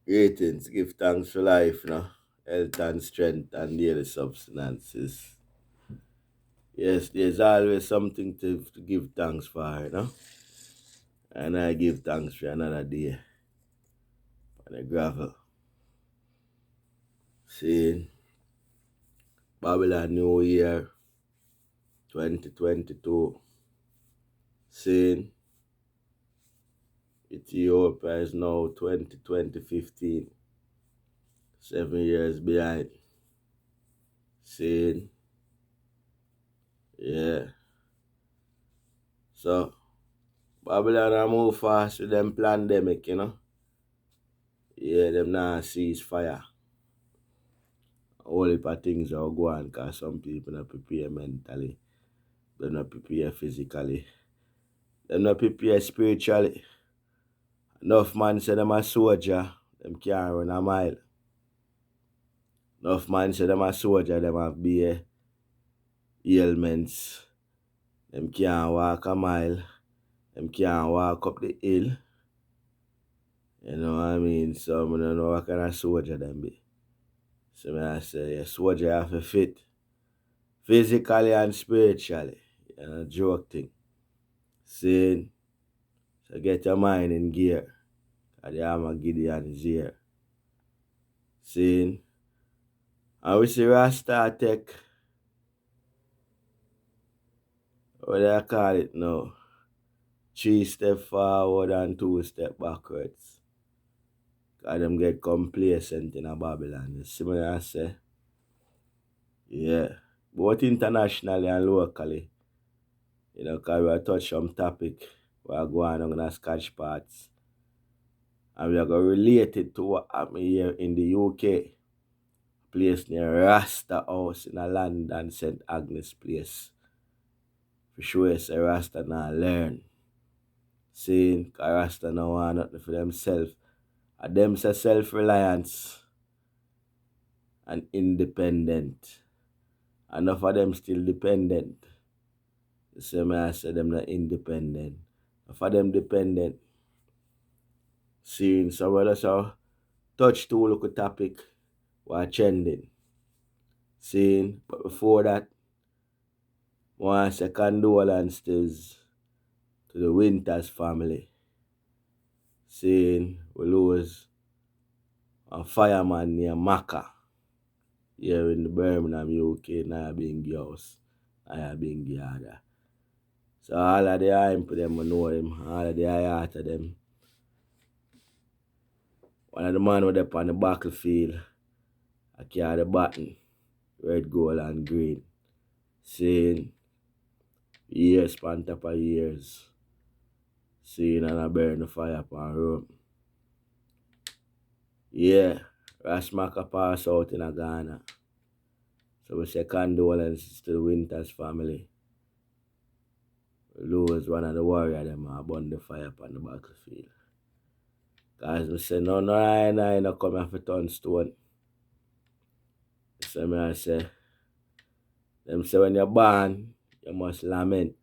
Greetings, give thanks for life, health and strength and daily substances. Yes, there's always something to give thanks for. And I give thanks for another day on the gravel. Seeing Babylon New Year 2022. Seeing Ethiopia is now 2015. 7 years behind. Seeing, yeah. So Babylon I move fast with them pandemic. Yeah, them now cease fire. A whole heap of things are going because some people not prepare mentally, they not prepare physically, they not prepare spiritually. Enough man say them a soldier, them can't run a mile. Enough man say them a soldier, them have beer ailments. Them can't walk a mile, them can't walk up the hill. You know what I mean? So I don't know what kind of soldier them be. So I say, a soldier have to fit physically and spiritually. You know, joke thing. Saying, so get your mind in gear. And the Armageddon is here. Saying, and we see Rasta take, what do I call it now? 3 step forward and 2 step backwards. Because them get complacent in a Babylon. You see what I say? Yeah. Both internationally and locally. Because we touch some topic. We are going on the Scotch parts. And we are going to relate it to what happened here in the UK. Place near Rasta House in a London St. Agnes place. For sure, say Rasta now learn. Saying, because Rasta now want nothing for themselves. And them say self-reliance and independent. Enough of them still dependent. The same way I say them not independent. Enough of them dependent. Seeing, so we just touch two local topic while trending. Seeing, but before that, I want to say condolences to the Winters family. Saying we lose a fireman near Macka here in the Birmingham, UK, Nyabinghi house. Nyabinghi area. So all of the hype them I know him, all of the heart of them. One of the man with up on the battlefield, I carry the button, red, gold and green. Saying years span top of years. Seeing and I burn the fire upon room. Yeah, Macka pass out in a Ghana. So we say condolences to the Winters family. We lose one of the warrior them and burn the fire upon the battlefield. Cause we say no I no come here for turn stone. So me I say them say when you're born, you must lament.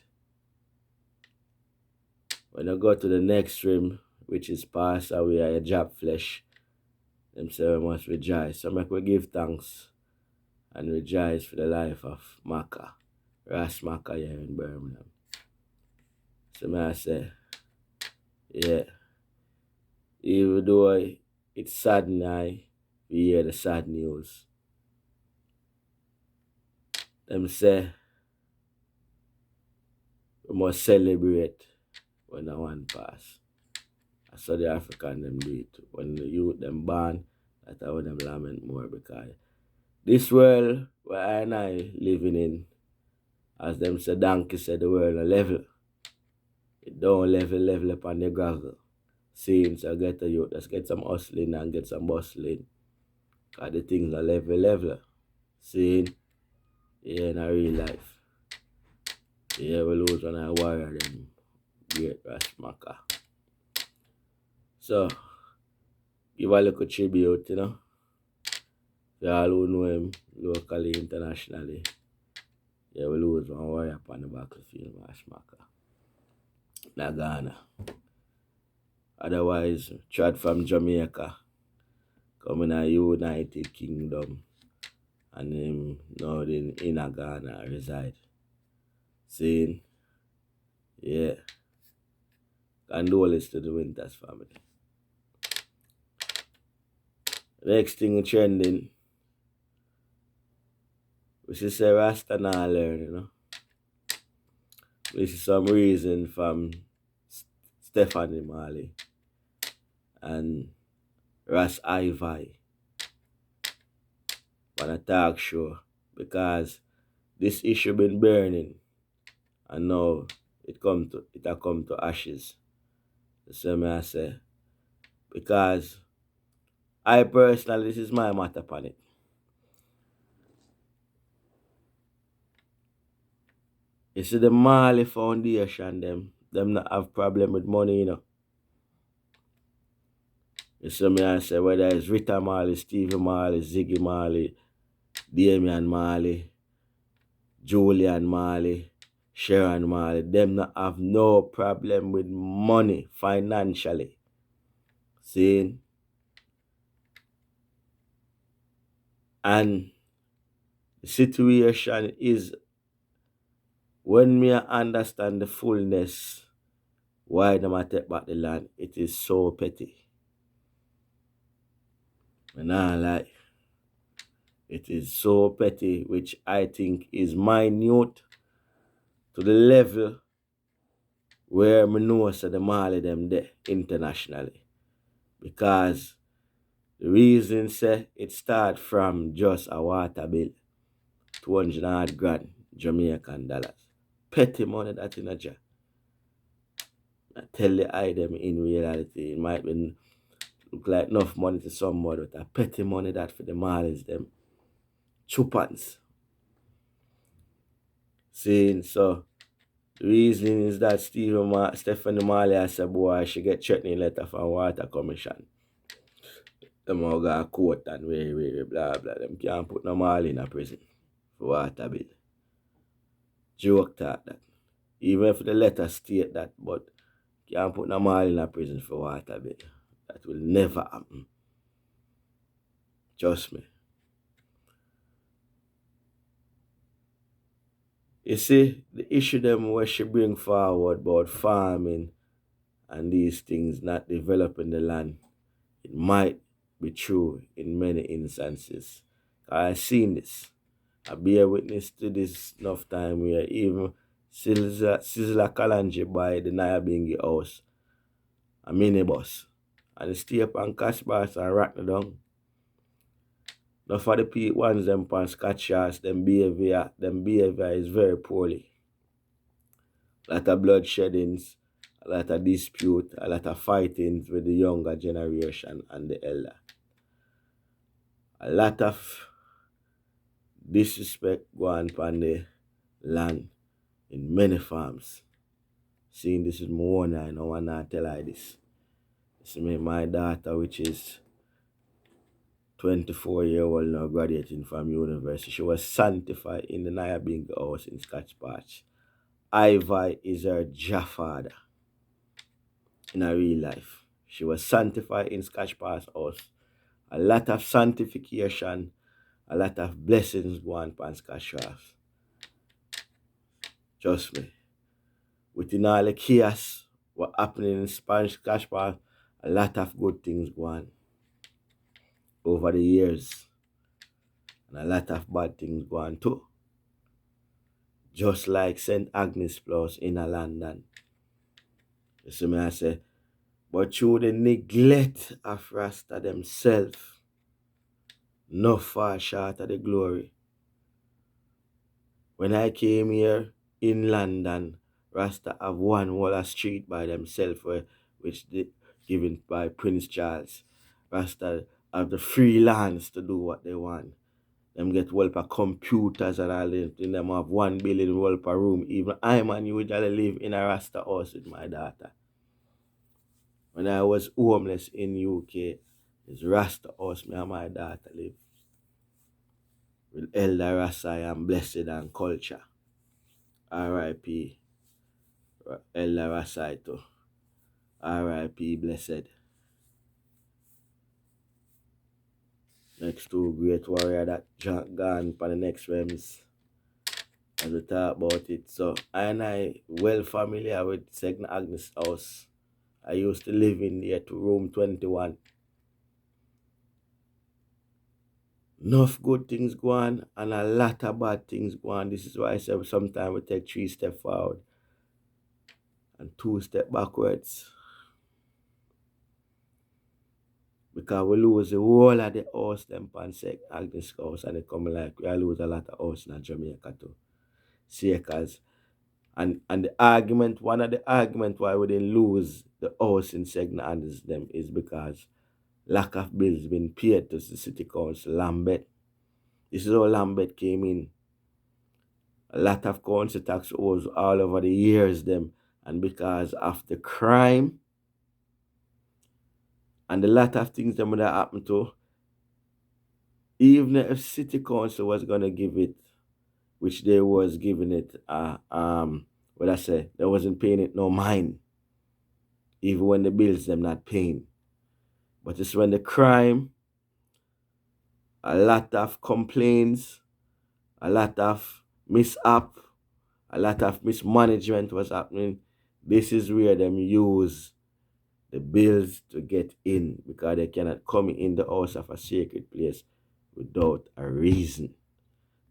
When you go to the next rim, which is pass away or you drop flesh, them say we must rejoice. So make we give thanks and rejoice for the life of Macka. Macka here in Birmingham. So me I say, yeah, even though it's sad now, we hear the sad news. Them say we must celebrate when the one pass. That's how the African them do it. When the youth them born, that's how them lament more because this world where I and I living in, as them say donkey said the world a level. It don't level upon the gravel. Seeing so get the youth, let's get some hustling and get some bustling. Cause the things are level. Seeing, yeah, in a real life. Yeah, we lose when I warrior them great Macka. So, give a little tribute, to all who know him locally, internationally. Yeah, we lose one warrior upon the battlefield, Macka. Na Ghana. Otherwise, Chad from Jamaica. come in a United Kingdom and him now in a Ghana reside. Saying, yeah, condolences to the Winters family. Next thing trending, we see say Rasta now learn, you know. We see some reason from Stephanie Marley and Ras Ivy on a talk show because this issue been burning and now it a come to ashes. So me I say because I personally this is my matter upon it. You see the Marley Foundation them not have problem with money, you know. You see me I say whether it's Rita Marley, Stevie Marley, Ziggy Marley, Damian Marley, Julian Marley, Sharon Marley, them not have no problem with money financially. See? And the situation is when me understand the fullness why them a take back the land, it is so petty. And I like it is so petty, which I think is minute to the level where me know say the Marley them there internationally. Because the reason say it start from just a water bill, 200 odd grand Jamaican dollars. Petty money that in a jar. I tell the I them in reality, it might be look like enough money to somebody, but a petty money that for the Marlies them. Chupans. Saying so the reason is that Stephanie Marley has said boy she get threatening letter from Water Commission. Them all got a court and blah blah. Them can't put no Marley in a prison for water bill. Joke that. Even if the letter state that, but can't put no Marley in a prison for water bill. That will never happen. Trust me. You see, the issue them where she bring forward about farming and these things not developing the land, it might be true in many instances. I've seen this. I bear witness to this enough time where even Sizzla Kalanji buy the Nyabinghi house, a minibus, and stay up on cash bars and rack the down. Now for the PT1s them pan scotch yards, them behavior is very poorly. A lot of bloodsheddings, a lot of dispute, a lot of fightings with the younger generation and the elder. A lot of disrespect going on the land in many farms. Seeing this is my one, I know one I tell her this. This is my daughter, which is 24-year-old now graduating from university. She was sanctified in the Nyabinghi house in Scotch Patch. Ivy is her father in her real life. She was sanctified in Scotch Patch house. A lot of sanctification, a lot of blessings go on Scotch house. Trust me. Within all the chaos, what happening in Spanish Scotch Patch, a lot of good things go on over the years. And a lot of bad things go on too. Just like St. Agnes Plus in a London. You see me I say, but through the neglect of Rasta themselves, no far short of the glory. When I came here in London, Rasta have one whole street by themselves, which they given by Prince Charles. Rasta have the free lands to do what they want. Them get well per computers and all that. Them have 1 billion well per room. Even I man usually live in a Rasta house with my daughter. When I was homeless in UK, it's Rasta house me and my daughter live. With Elder Rasai and Blessed and Culture. R.I.P. Elder Rasai too. R.I.P. Blessed. Next two great warrior that gone for the next realms as we talk about it. So I well familiar with St. Agnes house. I used to live in there to room 21. Enough good things go on and a lot of bad things go on. This is why I say sometimes we take 3 steps forward and 2 steps backwards. Because we lose the whole of the house them pan St. Agnes house and it come like we lose a lot of house in Jamaica too. See, cause and the argument, one of the argument why we didn't lose the house in St. Agnes them is because lack of bills been paid to the city council Lambeth. This is how Lambeth came in. A lot of council tax owes all over the years them, and because of the crime and a lot of things that would have happened to, even if city council was gonna give it, which they was giving it, what I say, they wasn't paying it no mind, even when the bills them not paying. But it's when the crime, a lot of complaints, a lot of mishap, a lot of mismanagement was happening. This is where them use the bills to get in because they cannot come in the house of a sacred place without a reason.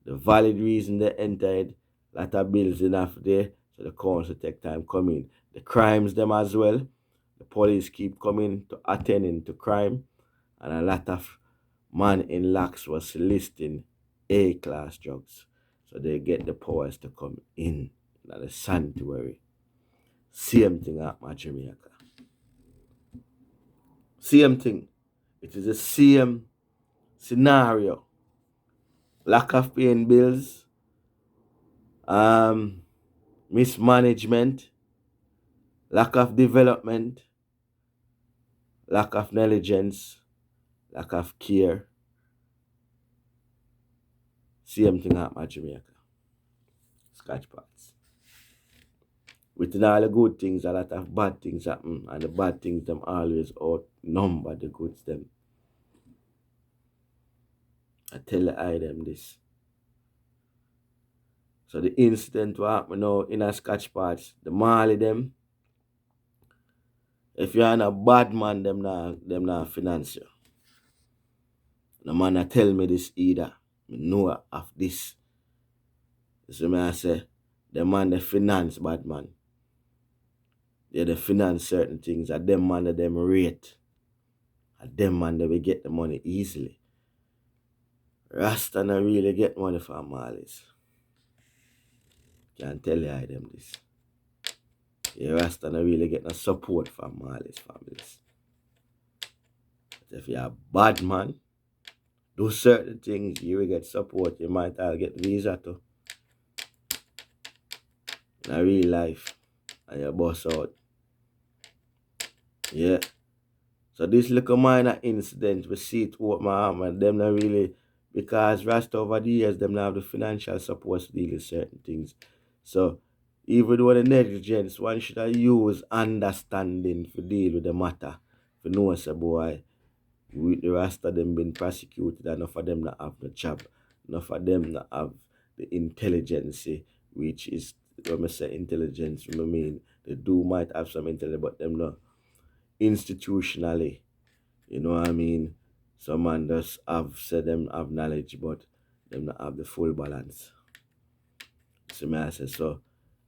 The valid reason they entered, lot of bills enough there, so the council take time coming. The crimes them as well. The police keep coming to attending to crime, and a lot of man in locks was listing A-class drugs. So they get the powers to come in the sanctuary. Same thing at my Jamaica. Same thing. It is the same scenario. Lack of paying bills, mismanagement, lack of development, lack of negligence, lack of care. Same thing at my Jamaica. Scotch pots. Within all the good things, a lot of bad things happen, and the bad things them always outnumber the goods them. I tell them this. So the incident what happened now in a Scotch pots, the Marley them, if you're a bad man, them not finance you. The man a tell me this either. I know of this. So me I say, the man they finance bad man. They finance certain things. At them man that them rate. At them man they will get the money easily. Rasta not really get money from Marleys. Can't tell you them this. Yeah, Rasta not really get no support from Marleys families. But if you're a bad man, do certain things, you will get support. You might get visa too. In a real life. And you bust out. Yeah. So this little minor incident, we see it with my arm, and them not really, because Rasta over the years, them not have the financial support to deal with certain things. So even though the negligence, one should have used understanding to deal with the matter. For know say boy, with the Rasta them been prosecuted, enough of them not have the job, enough of them not have the intelligence, which is when I say intelligence, I mean they do might have some intelligence, but them not institutionally. You know what I mean? Some man just have said them have knowledge, but them not have the full balance. So me I say so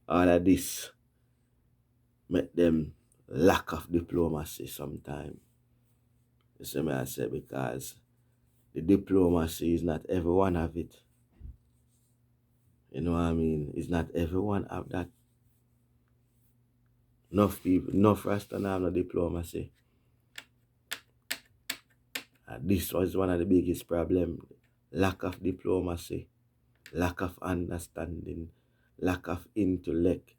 all of this make them lack of diplomacy sometimes. So me I say because the diplomacy is not everyone have it. You know what I mean? It's not everyone have that. Enough people, enough Rasta have no diplomacy. And this was one of the biggest problems. Lack of diplomacy, lack of understanding, lack of intellectual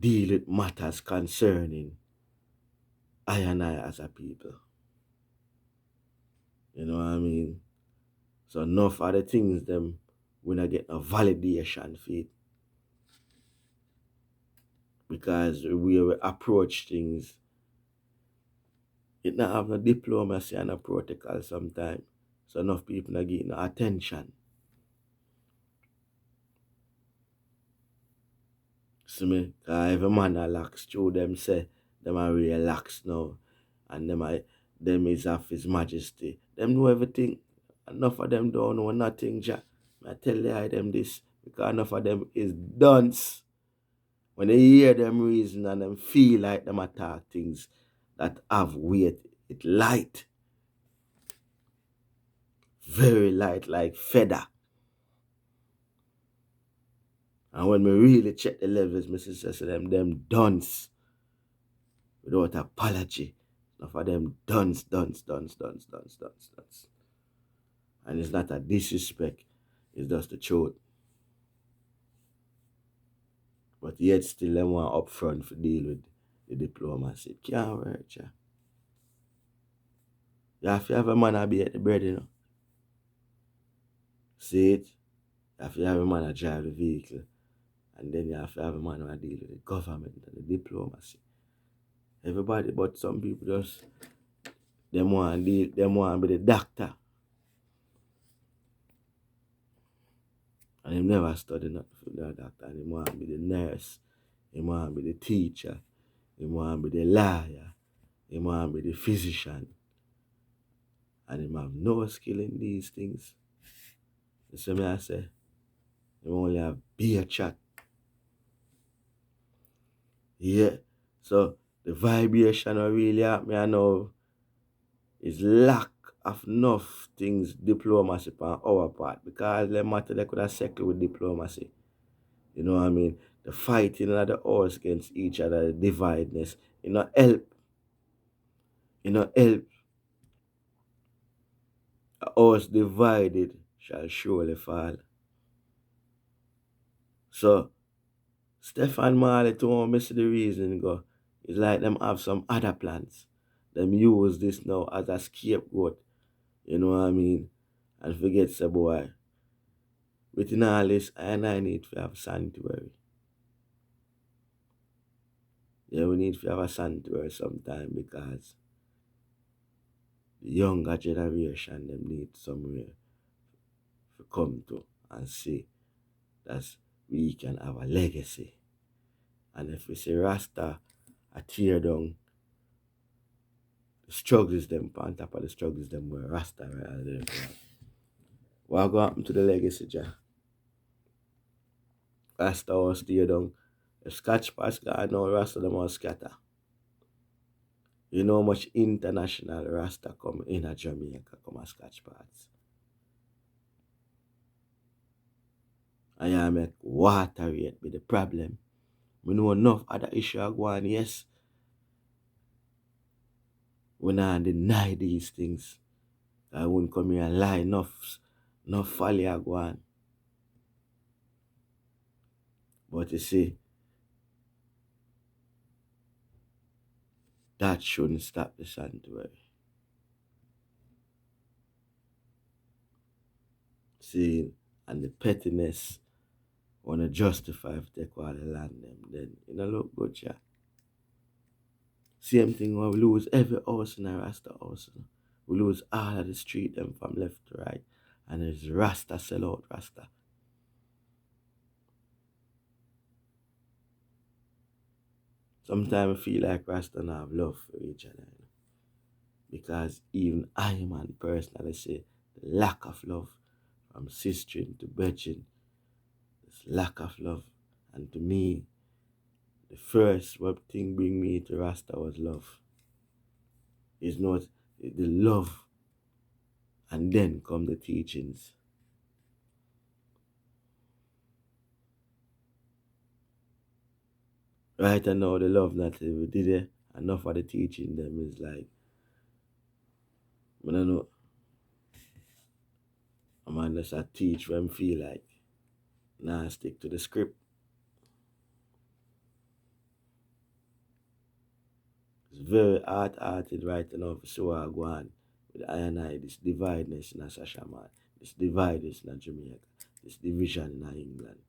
deal with matters concerning I and I as a people. You know what I mean? So enough of the things them we not get a validation for it. Because we approach things It not have no diplomacy and a protocol sometimes. So enough people not getting no attention. See me? Cause every man a lax through them say them are real lax now. And them is of his majesty. Them know everything. Enough of them don't know nothing, Jack. I tell you them this because enough of them is dunce. When they hear them reason and them feel like them attack things that have weight, it light. Very light like feather. And when we really check the levels, my sister said them dunce without apology. Enough of them dunce. And it's not a disrespect, it's just the truth. But yet still them want up front to deal with the diplomacy. It can't work, yeah. You have to have a man to be at the bread, you know. See it? You have to have a man to drive the vehicle. And then you have to have a man who deal with the government and the diplomacy. Everybody, but some people just them want be the doctor. And they never study nothing for the doctor. And they want to be the nurse. They want to be the teacher. They want to be the lawyer. They want to be the physician. And they have no skill in these things. You see me I say? They only have beer chat. Yeah. So the vibration that really at me I know is lack of enough things diplomacy on our part. Because the matter they could have settled with diplomacy. You know what I mean? The fighting of the horse against each other, the dividedness. You know, help. You know, help. A horse divided shall surely fall. So Stefan Marley to me see the reason go. It's like them have some other plans. Them use this now as a scapegoat. You know what I mean? And forget say boy. Within all this, I need to have sanctuary. Yeah, we need to have a sanctuary sometime because the younger generation them need somewhere to come to and see that we can have a legacy. And if we say Rasta a tear down the struggles them on top of the struggles them were Rasta right there. What go happen to the legacy, Jah? Rasta was tear down. If Scotch Pass got no Rasta them all scatter. You know how much international Rasta come in a Jamaica come a Scotch Pass. And you make water rate be the problem. We know enough other issue go on, yes. We not deny these things. I won't come here and lie enough folly go on. But you see, that shouldn't stop the sanctuary. See, and the pettiness wanna justify if they take all the land them, then you know look good, yeah. Same thing when we lose every house in a Rasta house. You know. We lose all of the street them from left to right. And it's Rasta sell out Rasta. Sometimes I feel like Rasta not have love for each other. You know? Because even I man personally say the lack of love from sistering to brethren, this lack of love. And to me, the first what thing bring me to Rasta was love. It's not the love and then come the teachings. Right now the love that we did it, enough of the teaching them is like I don't know a man just a teach when feel like nah stick to the script. It's very hard-hearted right now for so I go on with I and I, this divideness in a Sasha man, this dividedness in a Jamaica, this division in England.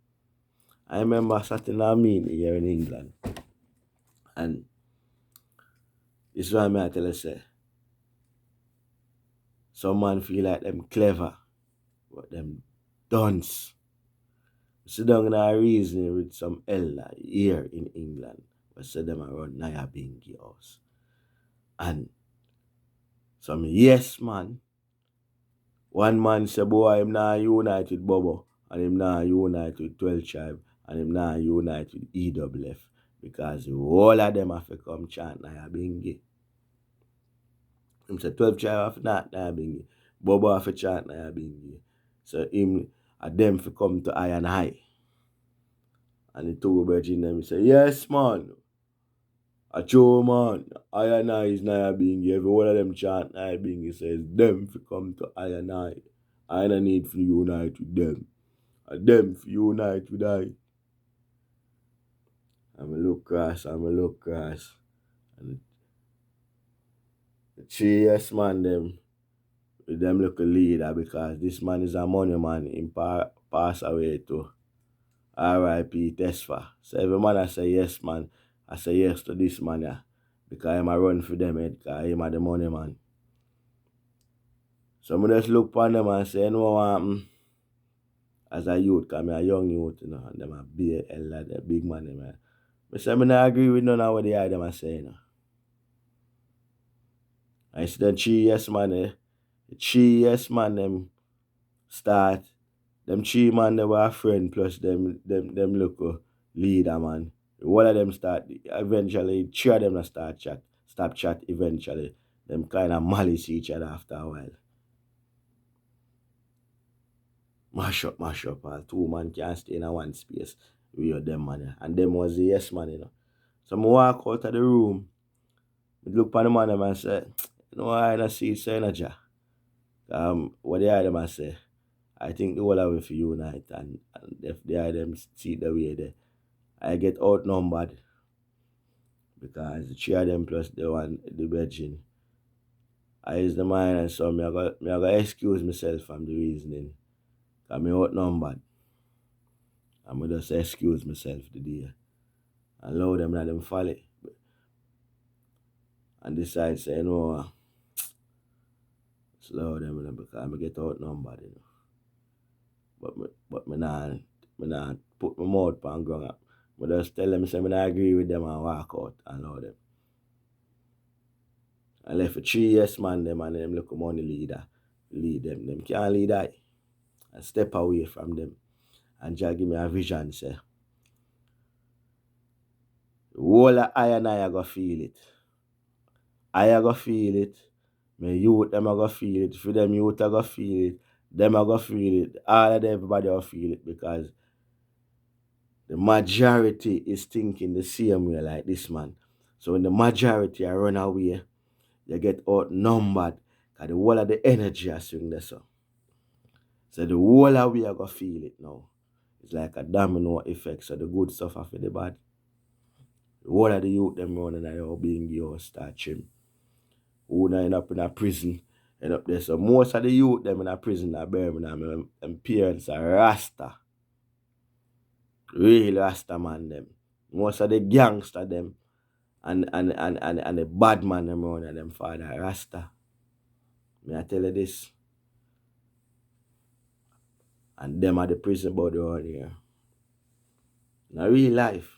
I remember sitting a meeting here in England and this is why I tell you say Some man feel like them clever, but them dunce. Sit down in a reasoning with some elder here in England, but said them around Nyabinghi house. And some yes man, one man say boy him not unite with Bobo, and him not unite with 12 tribe, and him not unite with EWF, because all of them have to come chant Nyabinghi. Him say 12 tribe have not Nyabinghi, Bobo have to chant Nyabinghi. So him a them for come to I and I. And the two virgin them say, yes man, a true man, I and I is Nyabinghi. Every one of them chant Nyabinghi says them for come to I and I. I don't need to unite with them. And them for unite with I. I'm a look cross. And the 3 yes man them with them look a leader, because this man is a money man. Him pass away to R.I.P. Tesfa. So every man I say yes man, I say yes to this man, yeah. Because I'm a run for them head, because I'm a the money man. So I just look upon them and say, you know what happen? As a youth, because I'm a young youth, you know, and them a big elder, the big man, man. I say I don't agree with none of what they are them are saying, you know. I see the 3 yes man, the 3 yes man them start. Them 3 man they were a friend, plus them local leader man. One of them start eventually 3 of them start chat. Stop chat eventually. Them kind of malice each other after a while. Mash up, all 2 man can't stay in a one space with them man. Yeah. And them was the yes man, you know. So I walk out of the room, I look at the man and say, you know, I don't see Senator. What they are them I say, I think the whole of it for unite, and if they are them see the way they I get outnumbered, because the 3 of them plus the virgin. I is the man, and so I got excuse myself from the reasoning. Because I outnumbered. I'm just excuse myself today. And allow them let them follow. And decide say, you know, slow them because I get outnumbered, you know. But me not put my mouth on ground. I just tell them say I not agree with them and walk out and allow them. I left for 3 yes man them, and them look money lead them. Them can't lead I. And step away from them. And just give me a vision, say, whole of I and I go feel it. I go feel it. My youth them go feel it. For them youth I go feel it. Them I go feel it. All of them, everybody will feel it, because the majority is thinking the same way like this man. So when the majority are run away, you get outnumbered, because the whole of the energy I swing there. So the whole of we are going to feel it now. It's like a domino effect. So the good stuff after the bad. The whole of the youth them running and all being yours start trim. Who end up in a prison, end up there. So most of the youth them in a prison at Birmingham, and parents are Rasta. Real Rasta man them. Most of the gangster them and the bad man them running them father Rasta. May I tell you this? And them are the prison body around here. In real life.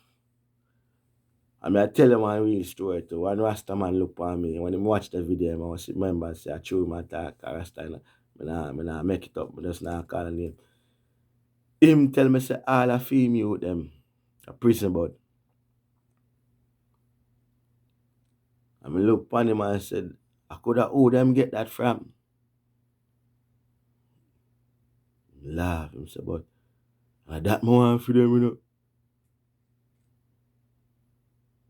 I tell you one real story too. One Rasta man look on me. When he watch the video, I was remember and say, I chew my talk, Rasta. I not make it up, I just not call a name. Him tell me say all a female them a prison bud. I look upon him and said, I could have who them get that from. Laugh. Him say, but that more for them, you know.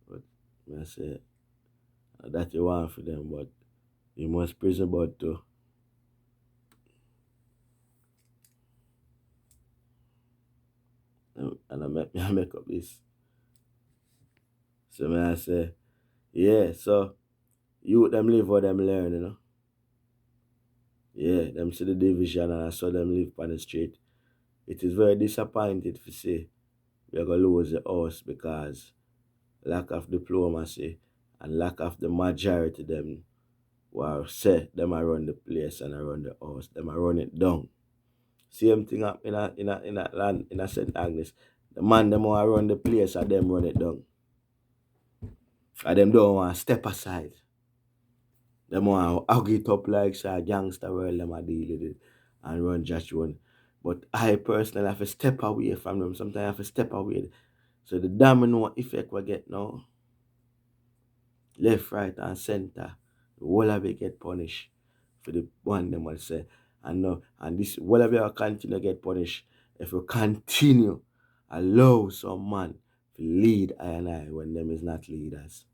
But I say, that you want for them, but you must prison bud too. And I make up this. So I say, yeah, so you them live what them learn, you know. Yeah, them see the division and I saw them live on the street. It is very disappointed to see we're gonna lose the house, because lack of diplomacy and lack of the majority them Wow, say them I run the place and I run the house. Them I run it down. Same thing up in a land in a St. Agnes. The man them want run the place and them run it down. And them don't want to step aside. Them want to hug it up like say a gangster world them a deal with it and run just run. But I personally have to step away from them. Sometimes I have to step away. So the domino effect we get now, left, right, and center, the whole of it get punished for the one them will say. And no, and this whole of it will continue to get punished if we continue allow some man to lead I and I when them is not leaders.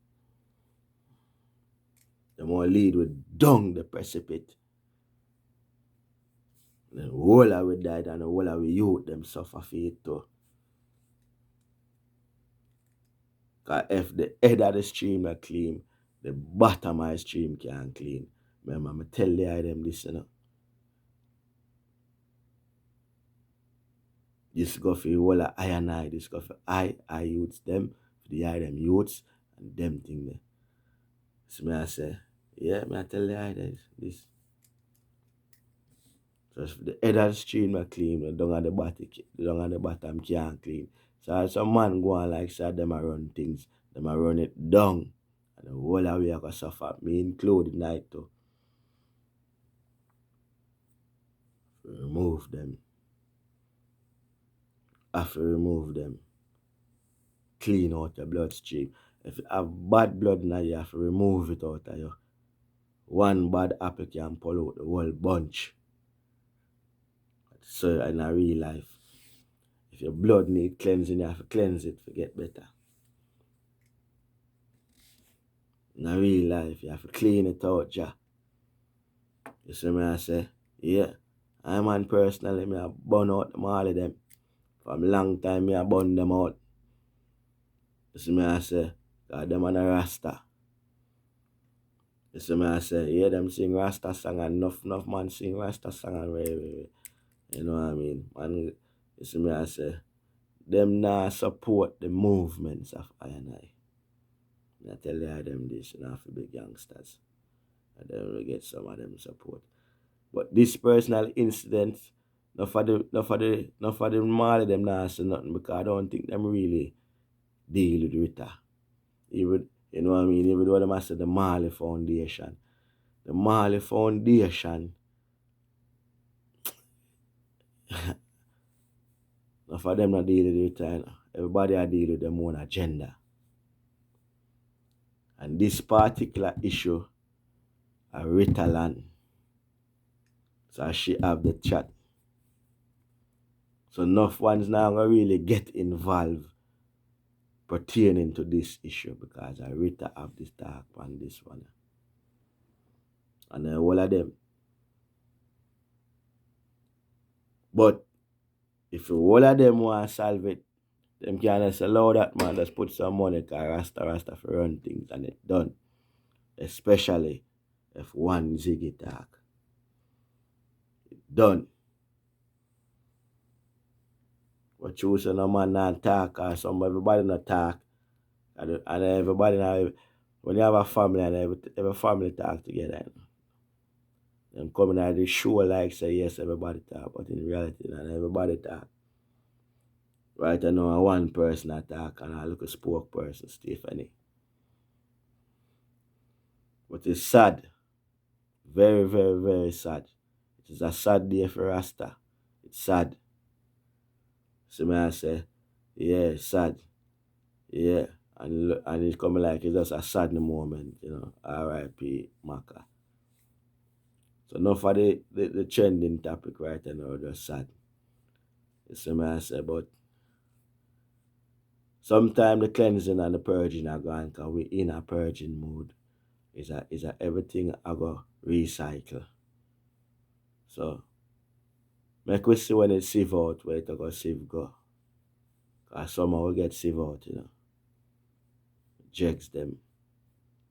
Them want lead with down the precipice. The whole of it died and the whole of it youth them suffer for it too. Because if the head of the stream are clean, the bottom of the stream can't clean. Remember, I tell them this, you know. This go for all of I and I, this go for I youths, them, for the I them youths, and them thing there. So me I say, yeah, me I tell this. So if the head of the stream are clean, the down at the bottom can't clean. So as some man go on like say them a run things, them a run it down. And the whole of we are gonna suffer, me included night too. Remove them. After remove them. Clean out your bloodstream. If you have bad blood now, you have to remove it out of you. One bad apple can pull out the whole bunch. So in a real life, if your blood need cleansing, you have to cleanse it to get better. In a real life, you have to clean it out, ja. You see me I say, yeah. I man personally, me I burn out them all of them. From long time, me I burn them out. You see me I say, God, them on a rasta. You see me I say, yeah, them sing rasta song and enough man sing rasta song and way. You know what I mean? Man, you see me I say, them not support the movements of I and I. I tell you them this, you know, for big youngsters. And then we get some of them support. But this personal incident, not for the Marley them not say nothing because I don't think them really deal with Rita. Even you know what I mean, even though them I say the Marley Foundation. The Marley Foundation, not for them not deal with Rita, you know. Everybody I deal with them own agenda. And this particular issue, a Rita land. So she have the chat. So enough ones now gonna really get involved pertaining to this issue because I Rita have this talk on this one. And all of them. But if all of them want to solve it, them can just allow that man just put some money because Rasta for run things and it done. Especially if one Ziggy talk. It done. But choosing a man not talk or everybody not talk. And everybody now, when you have a family and every family talk together, you know, them coming out the show like say yes everybody talk, but in reality not everybody talk. Right I know one person attack and I look a spokesperson, Stephanie. But it's sad. Very, very, very sad. It is a sad day for Rasta. It's sad. So may I say, yeah, sad. Yeah. And it's coming like it's just a sad moment, you know. R.I.P. Macka. So enough for the trending topic right now, just sad. So may I say, but sometimes the cleansing and the purging are gone because we're in a purging mood. Is a everything I go recycle. So make we see when it sieve out where it go sieve go. Cause somehow we get sieve out, you know. Jegs them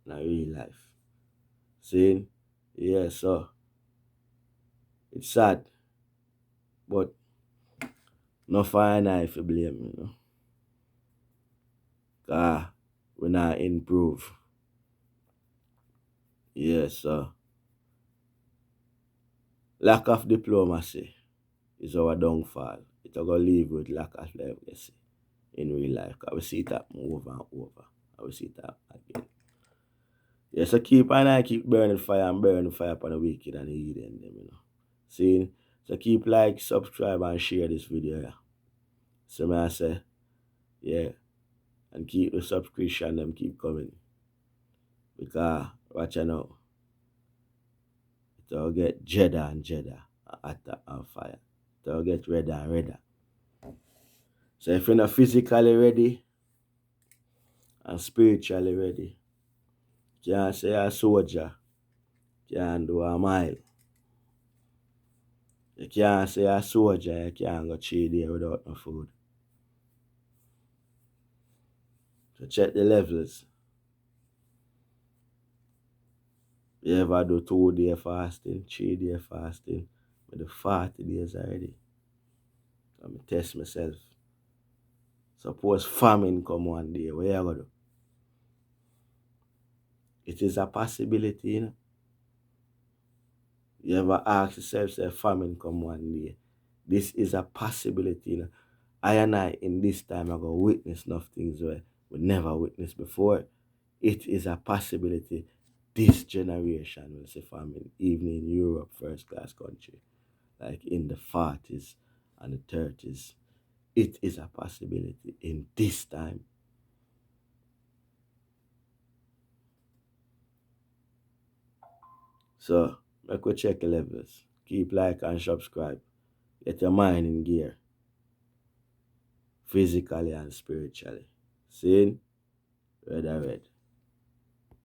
in real life. See? Yeah, so it's sad. But no fine I if you blame, you know. Cause we not improve. Yeah, so Lack of diplomacy is our downfall. It's going to leave with lack of legacy in real life. I will see it happen over and over. I will see it happen again. Yeah, so keep burning fire and burning fire upon the wicked and the hidden them, See? So keep like, subscribe and share this video. Yeah. So may I say, yeah, and keep the subscription them keep coming. Because watch you know, it'll get jeddah and jeddah and fire. It'll get redder and redder. So if you're not physically ready and spiritually ready, you can't say a soldier can't do a mile. You can't say a soldier you can't go 3 days without no food. So check the levels. You ever do 2 day fasting, 3 day fasting, with the 40 days already. I'm test myself. Suppose famine come one day, what you gonna do? It is a possibility, You ever ask yourself, say famine come one day? This is a possibility, I and I in this time are gonna witness enough things where we never witnessed before. It is a possibility this generation will see famine, even in Europe, first class country, like in the 40s and the 30s. It is a possibility in this time. So, make we check the levels. Keep like and subscribe. Get your mind in gear. Physically and spiritually. See? Red.